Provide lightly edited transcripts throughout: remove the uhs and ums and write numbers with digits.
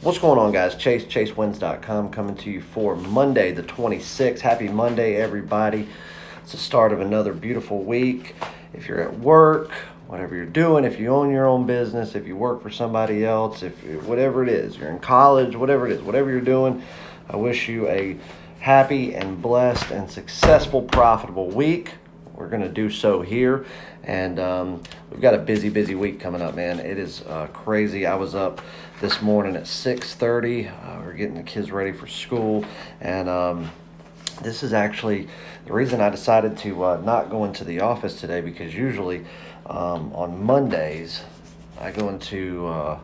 What's going on, guys? ChaseWins.com coming to you for Monday the 26th. Happy Monday, everybody. It's the start of another beautiful week. If you're at work, whatever you're doing, if you own your own business, if you work for somebody else, whatever it is, you're in college, whatever it is, whatever you're doing, I wish you a happy and blessed and successful, profitable week. We're going to do so here, and we've got a busy week coming up, man. It is crazy. I was up this morning at 6:30. We're getting the kids ready for school, and this is actually the reason I decided to not go into the office today, because usually on Mondays I go into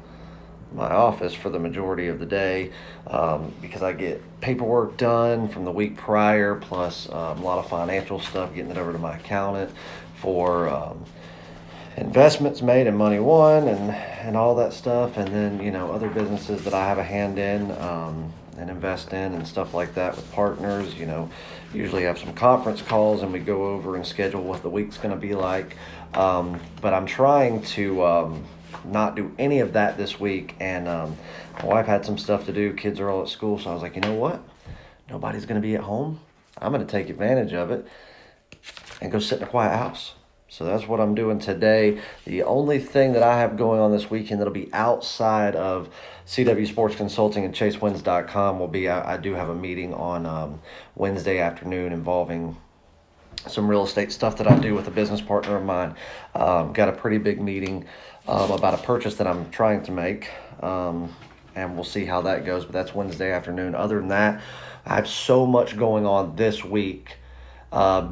my office for the majority of the day because I get paperwork done from the week prior, plus a lot of financial stuff, getting it over to my accountant for investments made and money won and all that stuff, and then other businesses that I have a hand in and invest in and stuff like that with partners. Usually have some conference calls and we go over and schedule what the week's going to be like, but I'm trying to not do any of that this week, and my wife had some stuff to do. Kids are all at school, so I was like, you know what, nobody's going to be at home. I'm going to take advantage of it and go sit in a quiet house. So that's what I'm doing today. The only thing that I have going on this weekend that'll be outside of CW Sports Consulting and ChaseWins.com will be, I do have a meeting on Wednesday afternoon involving some real estate stuff that I do with a business partner of mine. Got a pretty big meeting about a purchase that I'm trying to make, and we'll see how that goes, but that's Wednesday afternoon. Other than that, I have so much going on this week,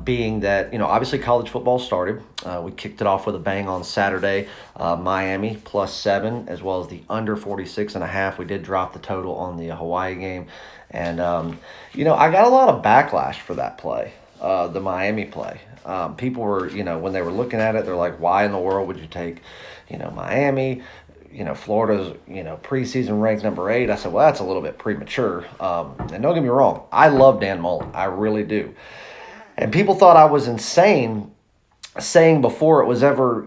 being that, obviously college football started. We kicked it off with a bang on Saturday. Miami +7, as well as the under 46.5. We did drop the total on the Hawaii game, and I got a lot of backlash for that play. The Miami play. People were, when they were looking at it, they're like, why in the world would you take, Miami? Florida's, preseason ranked number 8. I said, well, that's a little bit premature. And don't get me wrong, I love Dan Mullen. I really do. And people thought I was insane saying before it was ever,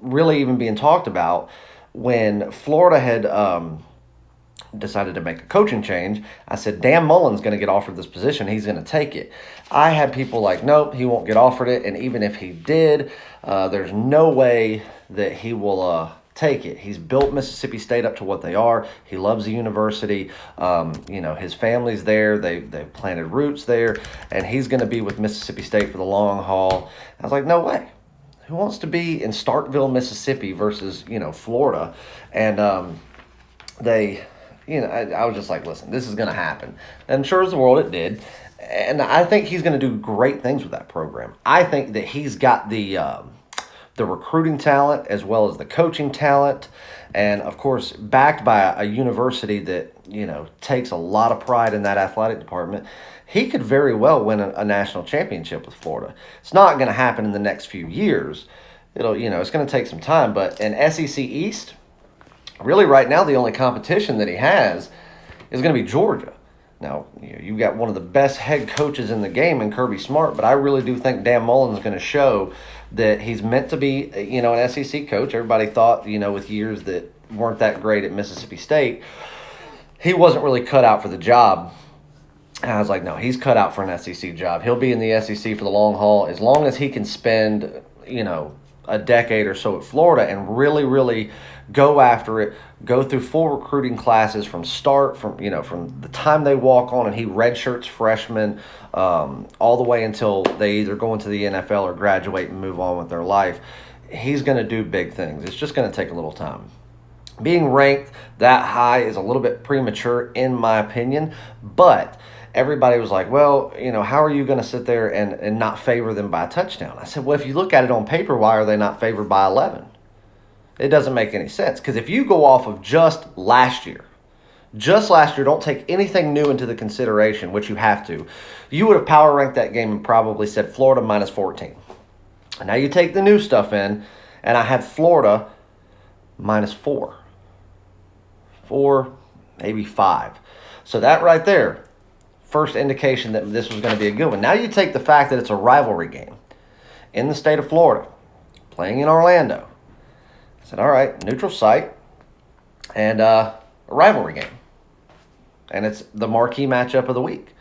really even being talked about, when Florida had decided to make a coaching change, I said, Dan Mullen's going to get offered this position. He's going to take it. I had people like, nope, he won't get offered it. And even if he did, there's no way that he will take it. He's built Mississippi State up to what they are. He loves the university. His family's there. They've planted roots there. And he's going to be with Mississippi State for the long haul. I was like, no way. Who wants to be in Starkville, Mississippi versus, Florida? And I was just like, listen, this is going to happen. And sure as the world, it did. And I think he's going to do great things with that program. I think that he's got the recruiting talent as well as the coaching talent. And, of course, backed by a university that, takes a lot of pride in that athletic department. He could very well win a national championship with Florida. It's not going to happen in the next few years. It's going to take some time. But in SEC East, really, right now, the only competition that he has is going to be Georgia. Now, you've got one of the best head coaches in the game in Kirby Smart, but I really do think Dan Mullen's going to show that he's meant to be, an SEC coach. Everybody thought, with years that weren't that great at Mississippi State, he wasn't really cut out for the job. And I was like, no, he's cut out for an SEC job. He'll be in the SEC for the long haul as long as he can spend, a decade or so at Florida and really go after it, go through full recruiting classes from the time they walk on and he redshirts freshmen all the way until they either go into the NFL or graduate and move on with their life. He's going to do big things. It's just going to take a little time. Being ranked that high is a little bit premature in my opinion, but everybody was like, well, how are you going to sit there and not favor them by a touchdown? I said, well, if you look at it on paper, why are they not favored by 11? It doesn't make any sense, because if you go off of just last year, don't take anything new into the consideration, which you have to, you would have power ranked that game and probably said Florida -14. And now you take the new stuff in, and I had Florida -4. 4, maybe 5. So that right there, first indication that this was going to be a good one. Now you take the fact that it's a rivalry game in the state of Florida, playing in Orlando. I said, all right, neutral site. And a rivalry game. And it's the marquee matchup of the week.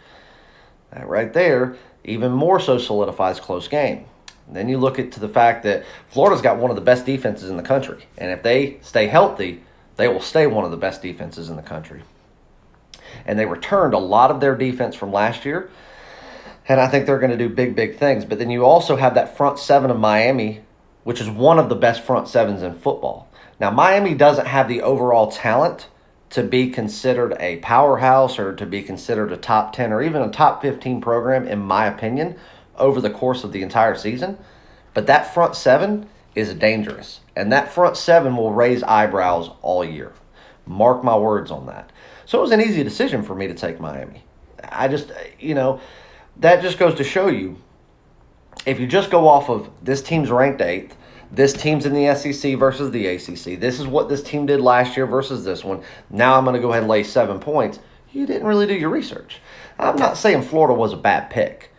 That right there even more so solidifies close game. And then you look to the fact that Florida's got one of the best defenses in the country. And if they stay healthy, they will stay one of the best defenses in the country. And they returned a lot of their defense from last year. And I think they're going to do big, big things. But then you also have that front seven of Miami, which is one of the best front sevens in football. Now, Miami doesn't have the overall talent to be considered a powerhouse or to be considered a top 10 or even a top 15 program, in my opinion, over the course of the entire season. But that front seven is dangerous. And that front seven will raise eyebrows all year. Mark my words on that. So it was an easy decision for me to take Miami. I just, that just goes to show you, if you just go off of this team's ranked 8th, this team's in the SEC versus the ACC, this is what this team did last year versus this one, now I'm going to go ahead and lay 7 points, you didn't really do your research. I'm not saying Florida was a bad pick,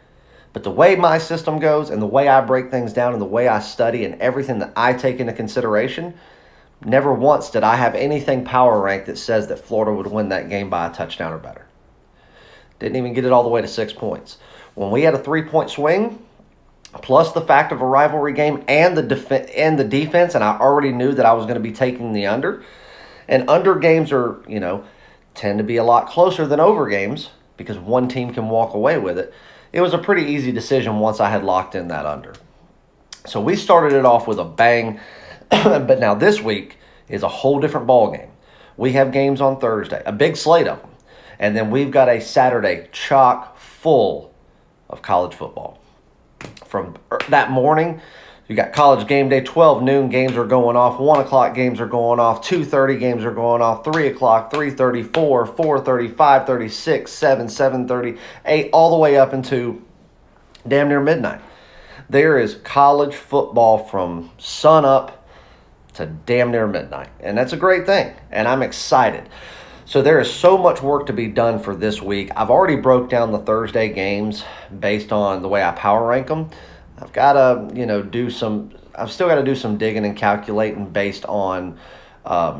but the way my system goes and the way I break things down and the way I study and everything that I take into consideration, never once did I have anything power ranked that says that Florida would win that game by a touchdown or better. Didn't even get it all the way to 6 points. When we had a 3-point swing, plus the fact of a rivalry game and the defense, and I already knew that I was going to be taking the under. And under games are, tend to be a lot closer than over games because one team can walk away with it. It was a pretty easy decision once I had locked in that under. So we started it off with a bang. But now this week is a whole different ball game. We have games on Thursday, a big slate of them. And then we've got a Saturday chock full of college football. From that morning, you got college game day, 12 noon games are going off, 1 o'clock games are going off, 2:30 games are going off, 3 o'clock, 3:30, 4, 4:30, 5:30, 6, 7, 7:30, 8, all the way up into damn near midnight. There is college football from sun up to damn near midnight. And that's a great thing. And I'm excited. So there is so much work to be done for this week. I've already broke down the Thursday games based on the way I power rank them. I've got to, I've still got to do some digging and calculating based on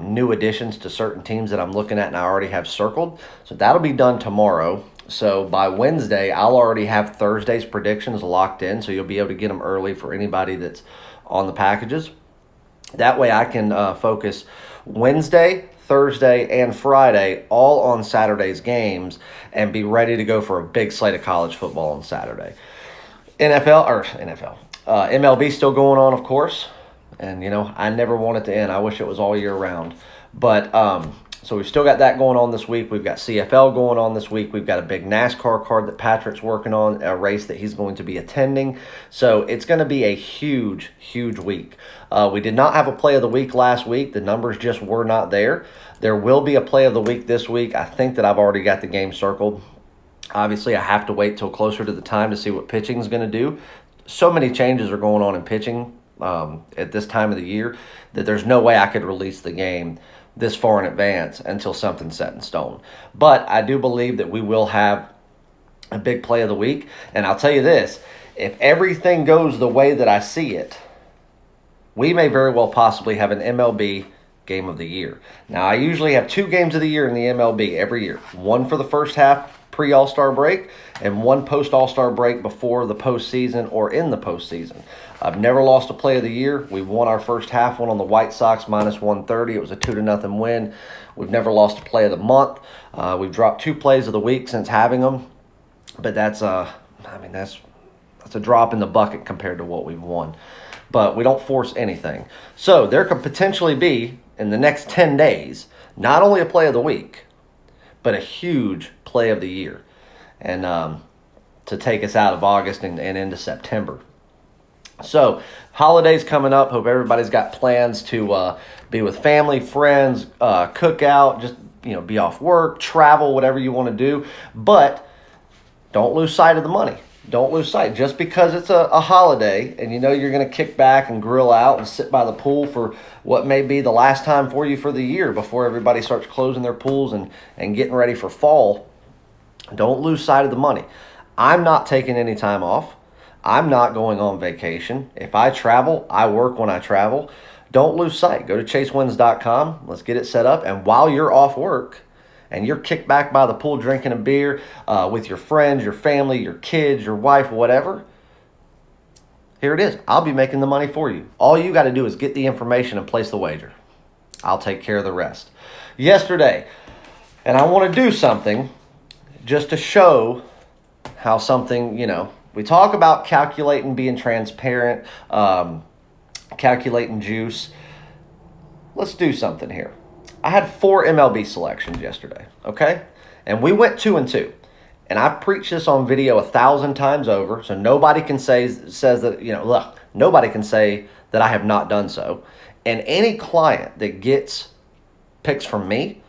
new additions to certain teams that I'm looking at and I already have circled. So that'll be done tomorrow. So by Wednesday, I'll already have Thursday's predictions locked in. So you'll be able to get them early for anybody that's on the packages. That way I can focus Wednesday, Thursday, and Friday all on Saturday's games and be ready to go for a big slate of college football on Saturday. MLB still going on, of course. And, I never want it to end. I wish it was all year round. But so we've still got that going on this week. We've got CFL going on this week. We've got a big NASCAR card that Patrick's working on, a race that he's going to be attending. So it's going to be a huge, huge week. We did not have a play of the week last week. The numbers just were not there. There will be a play of the week this week. I think that I've already got the game circled. Obviously, I have to wait till closer to the time to see what pitching is going to do. So many changes are going on in pitching at this time of the year that there's no way I could release the game this far in advance until something's set in stone. But I do believe that we will have a big play of the week. And I'll tell you this, if everything goes the way that I see it, we may very well possibly have an MLB game of the year. Now, I usually have 2 games of the year in the MLB every year. One for the first half pre-All-Star break and one post-All-Star break before the postseason or in the postseason. I've never lost a play of the year. We won our first half one on the White Sox minus 130. It was a 2-0 win. We've never lost a play of the month. We've dropped 2 plays of the week since having them. But that's a drop in the bucket compared to what we've won. But we don't force anything. So there could potentially be, in the next 10 days, not only a play of the week, but a huge play of the year. And to take us out of August and into September. So, holidays coming up. Hope everybody's got plans to be with family, friends, cook out, just be off work, travel, whatever you want to do. But don't lose sight of the money. Don't lose sight. Just because it's a holiday and you're going to kick back and grill out and sit by the pool for what may be the last time for you for the year before everybody starts closing their pools and getting ready for fall, don't lose sight of the money. I'm not taking any time off. I'm not going on vacation. If I travel, I work when I travel. don't lose sight. Go to chasewins.com. Let's get it set up. And while you're off work and you're kicked back by the pool drinking a beer with your friends, your family, your kids, your wife, whatever, here it is. I'll be making the money for you. All you got to do is get the information and place the wager. I'll take care of the rest. Yesterday, and I want to do something just to show how something, we talk about calculating, being transparent, calculating juice. Let's do something here. I had 4 MLB selections yesterday, okay? And we went 2-2. And I've preached this on video 1,000 times over, so nobody can says that, look, nobody can say that I have not done so. And any client that gets picks from me,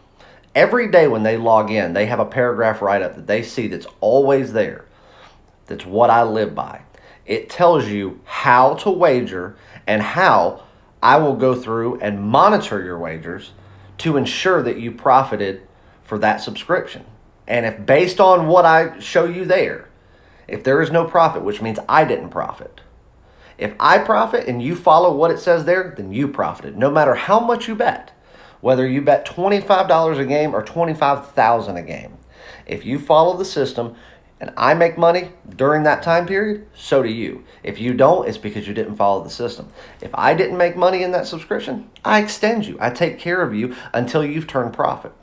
every day when they log in, they have a paragraph write-up that they see that's always there. That's what I live by. It tells you how to wager and how I will go through and monitor your wagers to ensure that you profited for that subscription. And if based on what I show you there, if there is no profit, which means I didn't profit. If I profit and you follow what it says there, then you profited, no matter how much you bet. Whether you bet $25 a game or $25,000 a game. If you follow the system and I make money during that time period, so do you. If you don't, it's because you didn't follow the system. If I didn't make money in that subscription, I extend you. I take care of you until you've turned profit.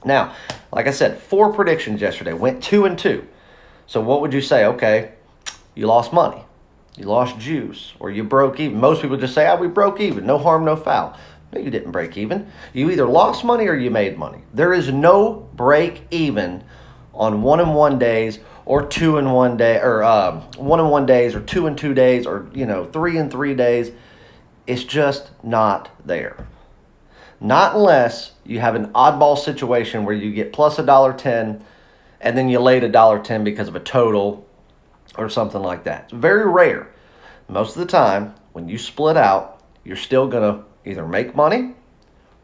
Now, like I said, 4 predictions yesterday, went 2-2. So what would you say? Okay, you lost money, you lost juice, or you broke even. Most people just say, we broke even, no harm, no foul. No, you didn't break even. You either lost money or you made money. There is no break even on 1-1 days or 2-1 day, or 1-1 days or 2-2 days, or 3-3 days. It's just not there. Not unless you have an oddball situation where you get plus $1.10 and then you laid $1.10 because of a total or something like that. It's very rare. Most of the time, when you split out, you're still going to either make money or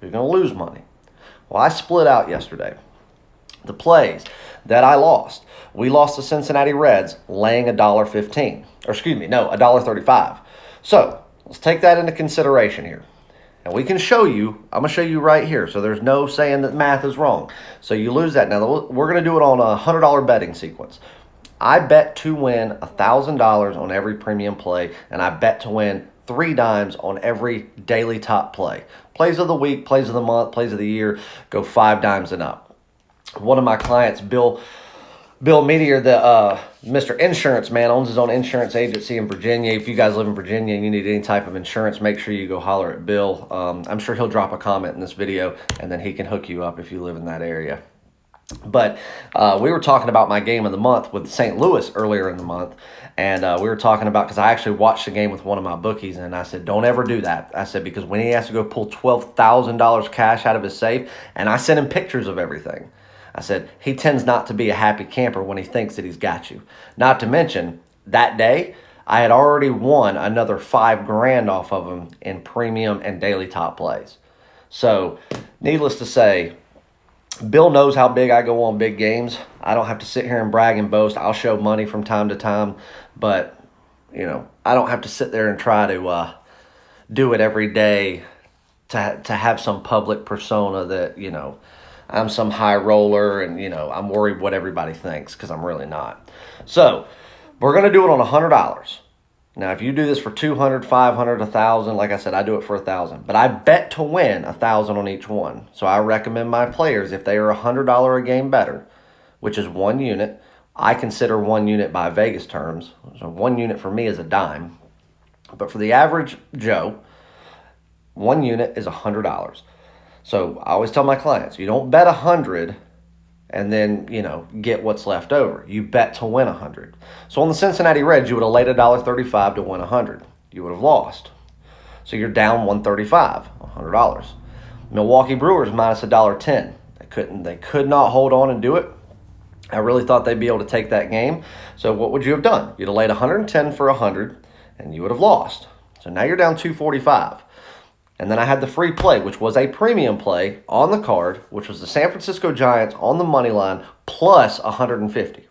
you're going to lose money. Well, I split out yesterday. The plays that I lost. We lost the Cincinnati Reds laying $1.15. Or excuse me, no, $1.35. So let's take that into consideration here. And we can show you, I'm going to show you right here, so there's no saying that math is wrong. So you lose that. Now, we're going to do it on a $100 betting sequence. I bet to win $1,000 on every premium play, and I bet to win 3 dimes on every daily top play. Plays of the week, plays of the month, plays of the year, go 5 dimes and up. One of my clients, Bill Meteor, the Mr. Insurance Man, owns his own insurance agency in Virginia. If you guys live in Virginia and you need any type of insurance, make sure you go holler at Bill. I'm sure he'll drop a comment in this video, and then he can hook you up if you live in that area. But we were talking about my game of the month with St. Louis earlier in the month, and we were talking about, because I actually watched the game with one of my bookies, and I said, don't ever do that. I said, because when he has to go pull $12,000 cash out of his safe, and I sent him pictures of everything, I said, he tends not to be a happy camper when he thinks that he's got you. Not to mention, that day, I had already won another $5,000 off of him in premium and daily top plays. So, needless to say, Bill knows how big I go on big games. I don't have to sit here and brag and boast. I'll show money from time to time, but, I don't have to sit there and try to do it every day to have some public persona that, I'm some high roller and, I'm worried what everybody thinks, because I'm really not. So, we're going to do it on $100. Now, if you do this for $200, $500, $1,000, like I said, I do it for $1,000. But I bet to win $1,000 on each one. So I recommend my players, if they are $100 a game better, which is 1 unit, I consider 1 unit by Vegas terms. So 1 unit for me is a dime. But for the average Joe, 1 unit is $100. So I always tell my clients, you don't bet 100 and then, get what's left over. You bet to win 100. So on the Cincinnati Reds, you would have laid $1.35 to win 100. You would have lost. So you're down $135, $100. Milwaukee Brewers minus $1.10. They could not hold on and do it. I really thought they'd be able to take that game. So what would you have done? You'd have laid 110 for 100, and you would have lost. So now you're down $245. And then I had the free play, which was a premium play on the card, which was the San Francisco Giants on the money line plus 150.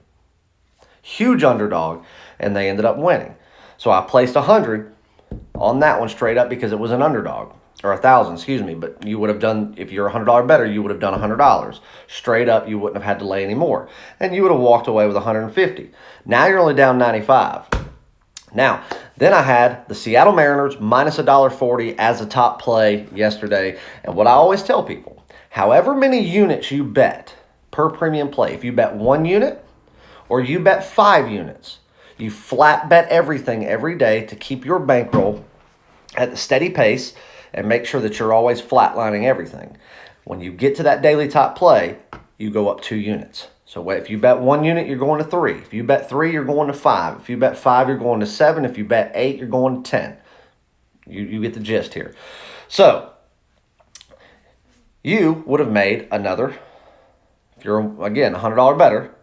Huge underdog, and they ended up winning. So I placed 100, on that one straight up because it was an underdog. Or 1,000, excuse me. But you would have done, if you're $100 better, you would have done $100. Straight up, you wouldn't have had to lay any more. And you would have walked away with 150. Now you're only down 95. Now, then I had the Seattle Mariners minus $1.40 as a top play yesterday. And what I always tell people, however many units you bet per premium play, if you bet 1 unit or you bet 5 units, you flat bet everything every day to keep your bankroll at the steady pace and make sure that you're always flatlining everything. When you get to that daily top play, you go up 2 units. So if you bet 1 unit, you're going to 3. If you bet 3, you're going to 5. If you bet 5, you're going to 7. If you bet 8, you're going to 10. You get the gist here. So you would have made another, if you're, again, $100 better,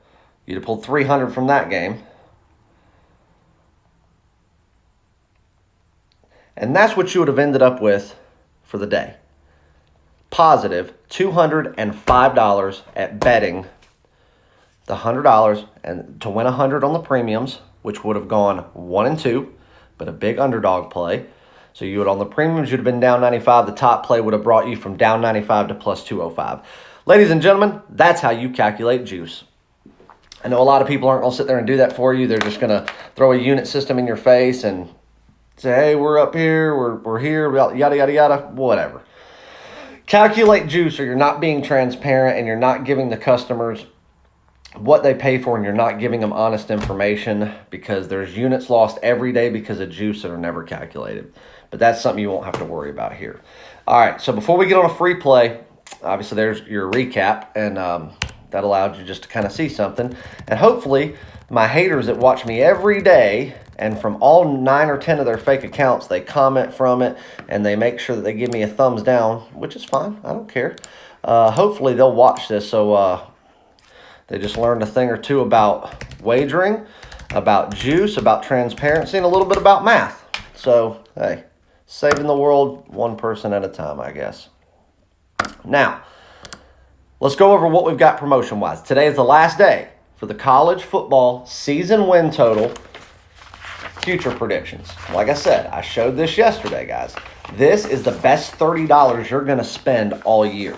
you'd have pulled $300 from that game. And that's what you would have ended up with for the day. Positive $205 at betting the $100 and to win $100 on the premiums, which would have gone 1 and 2, but a big underdog play. So you would, on the premiums, you'd have been down 95. The top play would have brought you from down 95 to plus 205. Ladies and gentlemen, that's how you calculate juice. I know a lot of people aren't going to sit there and do that for you. They're just going to throw a unit system in your face and say, hey, we're up here, we're here, yada, yada, yada, whatever. Calculate juice, or you're not being transparent and you're not giving the customers what they pay for, and you're not giving them honest information, because there's units lost every day because of juice that are never calculated. But that's something you won't have to worry about here. All right, so before we get on a free play, obviously there's your recap, and that allowed you just to kind of see something. And hopefully my haters that watch me every day, and from all 9 or 10 of their fake accounts, they comment from it and they make sure that they give me a thumbs down, which is fine. I don't care. Hopefully they'll watch this so they just learned a thing or two about wagering, about juice, about transparency, and a little bit about math. So, hey, saving the world one person at a time, I guess. Now, let's go over what we've got promotion-wise. Today is the last day for the college football season win total future predictions. Like I said, I showed this yesterday, guys. This is the best $30 you're going to spend all year.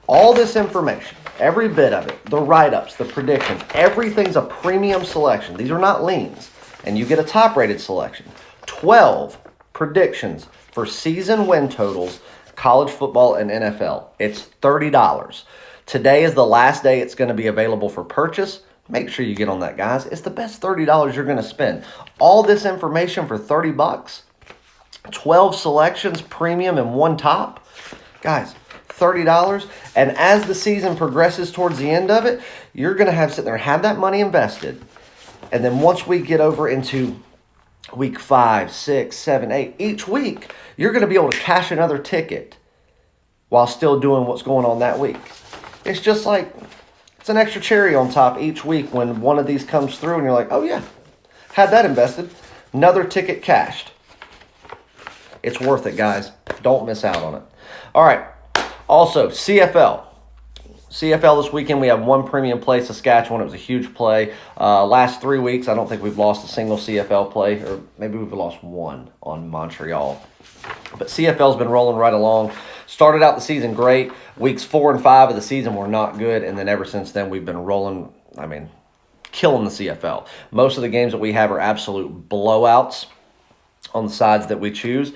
All this information, every bit of it, the write-ups, the predictions, everything's a premium selection. These are not leans. And you get a top-rated selection. 12 predictions for season win totals, college football and NFL. It's $30. Today is the last day it's going to be available for purchase. Make sure you get on that, guys. It's the best $30 you're going to spend. All this information for $30, 12 selections, premium, and 1 top. Guys, $30. And as the season progresses towards the end of it, you're going to have sit there and have that money invested. And then once we get over into week 5, 6, 7, 8, each week, you're going to be able to cash another ticket while still doing what's going on that week. It's just like, it's an extra cherry on top each week when one of these comes through and you're like, oh yeah, had that invested. Another ticket cashed. It's worth it, guys. Don't miss out on it. All right. Also, CFL. CFL this weekend, we have 1 premium play, Saskatchewan. It was a huge play. Last 3 weeks, I don't think we've lost a single CFL play, or maybe we've lost 1 on Montreal. But CFL's been rolling right along. Started out the season great. Weeks 4 and 5 of the season were not good, and then ever since then, we've been rolling, killing the CFL. Most of the games that we have are absolute blowouts on the sides that we choose.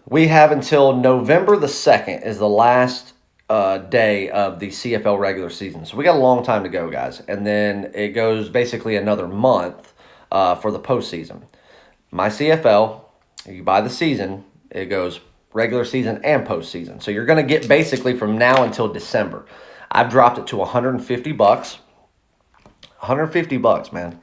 We have until November the 2nd is the last day of the CFL regular season. So we got a long time to go, guys. And then it goes basically another month for the postseason. My CFL, you buy the season, it goes regular season and postseason. So you're going to get basically from now until December. I've dropped it to $150. $150, man.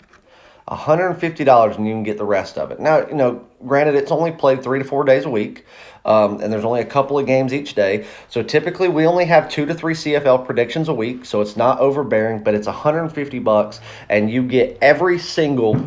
$150 and you can get the rest of it. Now, granted, it's only played 3 to 4 days a week, and there's only a couple of games each day. So typically we only have 2 to 3 CFL predictions a week, so it's not overbearing, but it's $150, and you get every single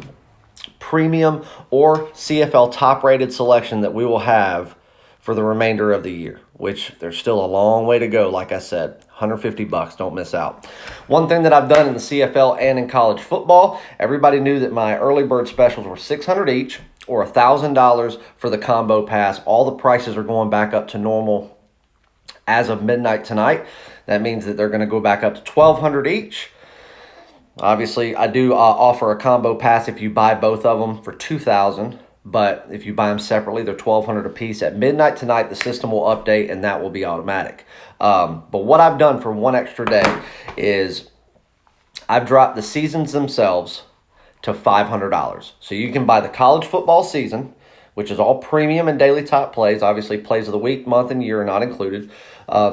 premium or CFL top-rated selection that we will have for the remainder of the year, which there's still a long way to go. Like I said, $150, don't miss out. One thing that I've done in the CFL and in college football, everybody knew that my early bird specials were $600 each. or $1,000 for the combo pass. All the prices are going back up to normal as of midnight tonight. That means that they're going to go back up to $1,200 each. Obviously, I do offer a combo pass if you buy both of them for $2,000. But if you buy them separately, they're $1,200 a piece. At midnight tonight, the system will update, and that will be automatic. But what I've done for one extra day is I've dropped the seasons themselves to $500. So you can buy the college football season, which is all premium and daily top plays. Obviously, plays of the week, month, and year are not included.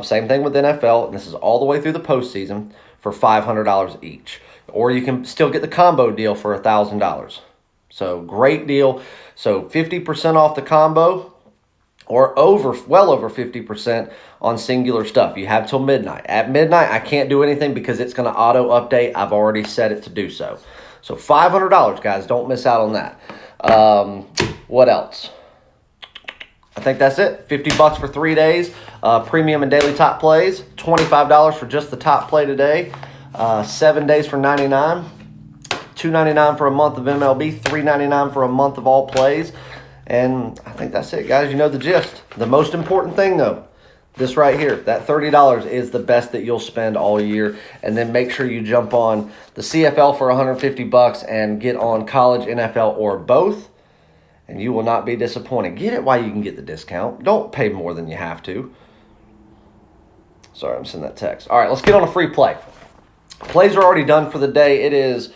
Same thing with NFL, and this is all the way through the postseason for $500 each. Or you can still get the combo deal for $1,000. So great deal. So 50% off the combo, or well over 50% on singular stuff. You have till midnight. At midnight, I can't do anything because it's going to auto update. I've already set it to do so. So $500, guys. Don't miss out on that. What else? I think that's it. $50 for 3 days. Premium and daily top plays. $25 for just the top play today. 7 days for $99. $2.99 for a month of MLB, $3.99 for a month of all plays. And I think that's it, guys. You know the gist. The most important thing, though, this right here, that $30 is the best that you'll spend all year. And then make sure you jump on the CFL for $150 and get on college, NFL, or both. And you will not be disappointed. Get it while you can get the discount. Don't pay more than you have to. Sorry, I'm sending that text. All right, let's get on a free play. Plays are already done for the day. It is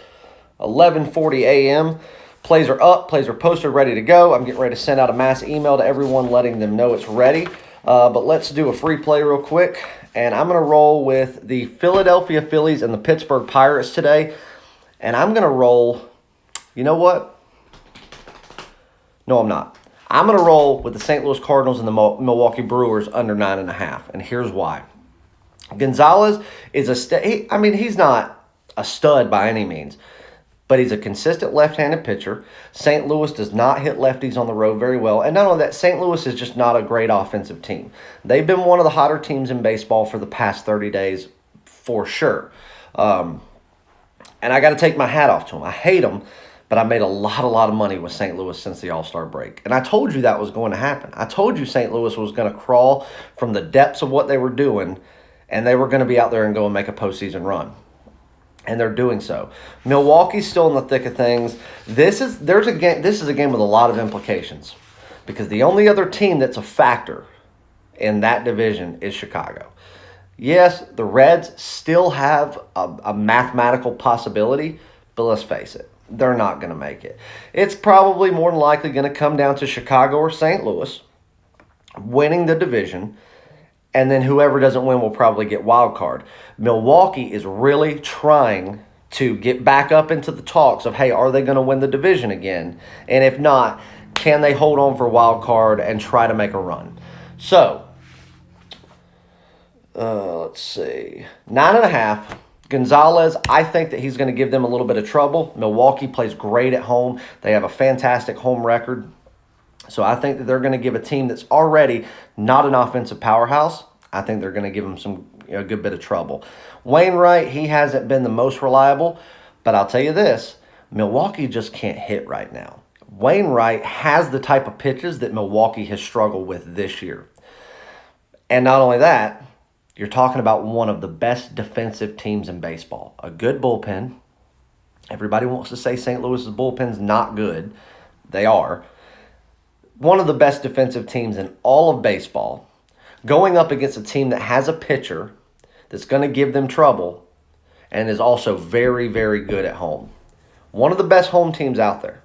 11:40 a.m. Plays are up. Plays are posted, ready to go. I'm getting ready to send out a mass email to everyone letting them know it's ready. But let's do a free play real quick. And I'm going to roll with the Philadelphia Phillies and the Pittsburgh Pirates today. And I'm going to roll, you know what? No, I'm not. I'm going to roll with the St. Louis Cardinals and the Milwaukee Brewers under 9.5. And here's why. Gonzalez is he's not a stud by any means. But he's a consistent left-handed pitcher. St. Louis does not hit lefties on the road very well. And not only that, St. Louis is just not a great offensive team. They've been one of the hotter teams in baseball for the past 30 days for sure. And I got to take my hat off to them. I hate them, but I made a lot of money with St. Louis since the All-Star break. And I told you that was going to happen. I told you St. Louis was going to crawl from the depths of what they were doing, and they were going to be out there and go and make a postseason run. And they're doing so. Milwaukee's still in the thick of things. This is a game with a lot of implications because the only other team that's a factor in that division is Chicago. Yes, the Reds still have a mathematical possibility, but let's face it, they're not going to make it. It's probably more than likely going to come down to Chicago or St. Louis winning the division. And then whoever doesn't win will probably get wild card. Milwaukee is really trying to get back up into the talks of, hey, are they going to win the division again? And if not, can they hold on for wild card and try to make a run? So, let's see. 9.5. Gonzalez, I think that he's going to give them a little bit of trouble. Milwaukee plays great at home. They have a fantastic home record. So I think that they're going to give a team that's already not an offensive powerhouse, I think they're going to give them a good bit of trouble. Wainwright, he hasn't been the most reliable, but I'll tell you this, Milwaukee just can't hit right now. Wainwright has the type of pitches that Milwaukee has struggled with this year. And not only that, you're talking about one of the best defensive teams in baseball. A good bullpen. Everybody wants to say St. Louis's bullpen's not good. They are. One of the best defensive teams in all of baseball, going up against a team that has a pitcher that's going to give them trouble and is also very, very good at home. One of the best home teams out there.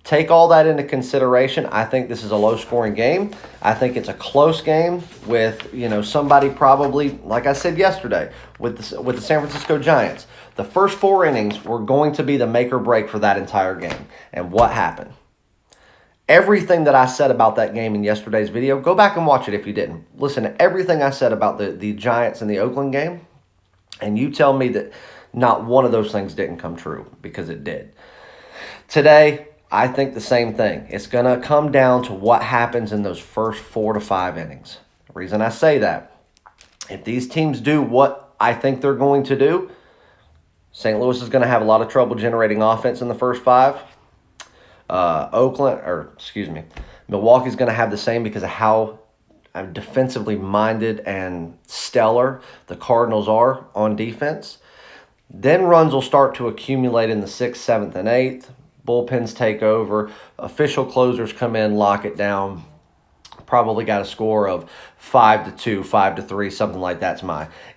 Take all that into consideration. I think this is a low-scoring game. I think it's a close game with, somebody probably, like I said yesterday, with the San Francisco Giants. The first 4 innings were going to be the make or break for that entire game. And what happened? Everything that I said about that game in yesterday's video, go back and watch it if you didn't. Listen to everything I said about the Giants and the Oakland game, and you tell me that not one of those things didn't come true, because it did. Today, I think the same thing. It's going to come down to what happens in those first 4 to 5 innings. The reason I say that, if these teams do what I think they're going to do, St. Louis is going to have a lot of trouble generating offense in the first 5. Milwaukee's going to have the same because of how defensively minded and stellar the Cardinals are on defense. Then runs will start to accumulate in the 6th, 7th, and 8th. Bullpens take over. Official closers come in, lock it down. Probably got a score of 5-2, 5-3, something like that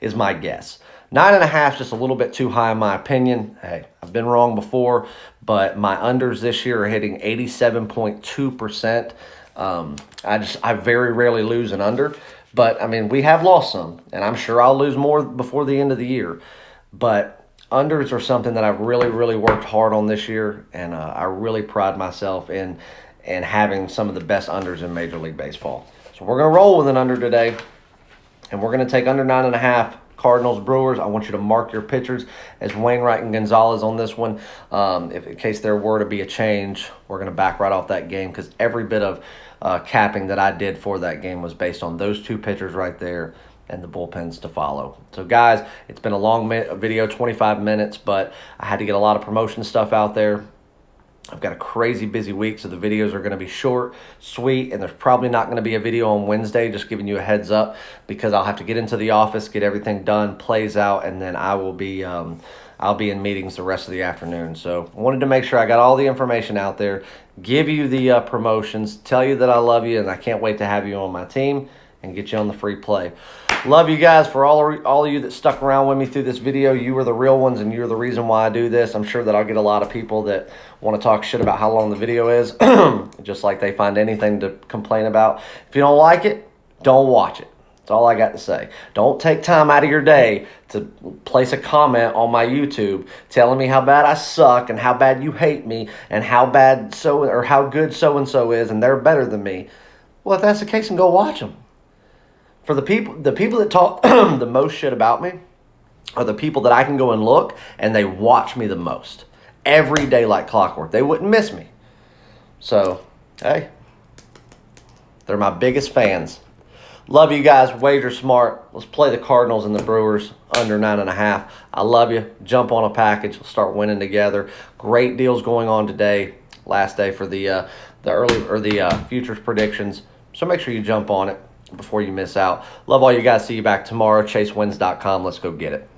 is my guess. 9.5 is just a little bit too high in my opinion. Hey, I've been wrong before, but my unders this year are hitting 87.2%. I very rarely lose an under, but I mean, we have lost some, and I'm sure I'll lose more before the end of the year. But unders are something that I've really, really worked hard on this year, and I really pride myself in having some of the best unders in Major League Baseball. So we're going to roll with an under today, and we're going to take under 9.5. Cardinals, Brewers. I want you to mark your pitchers as Wainwright and Gonzalez on this one. If in case there were to be a change, we're going to back right off that game because every bit of capping that I did for that game was based on those two pitchers right there and the bullpens to follow. So, guys, it's been a long video, 25 minutes, but I had to get a lot of promotion stuff out there. I've got a crazy busy week, so the videos are going to be short, sweet, and there's probably not going to be a video on Wednesday, just giving you a heads up, because I'll have to get into the office, get everything done, plays out, and then I'll be in meetings the rest of the afternoon. So I wanted to make sure I got all the information out there, give you the promotions, tell you that I love you, and I can't wait to have you on my team and get you on the free play. Love you guys. For all of you that stuck around with me through this video, you are the real ones, and you're the reason why I do this. I'm sure that I'll get a lot of people that want to talk shit about how long the video is, just like they find anything to complain about. If you don't like it, don't watch it. That's all I got to say. Don't take time out of your day to place a comment on my YouTube telling me how bad I suck and how bad you hate me and how bad or how good so-and-so is and they're better than me. Well, if that's the case, then go watch them. For the people that talk the most shit about me are the people that I can go and look, and they watch me the most. Every day like clockwork. They wouldn't miss me. So, hey, they're my biggest fans. Love you guys. Wager smart. Let's play the Cardinals and the Brewers under 9.5. I love you. Jump on a package. Let's start winning together. Great deals going on today. Last day for the futures predictions. So make sure you jump on it before you miss out. Love all you guys. See you back tomorrow. ChaseWins.com. Let's go get it.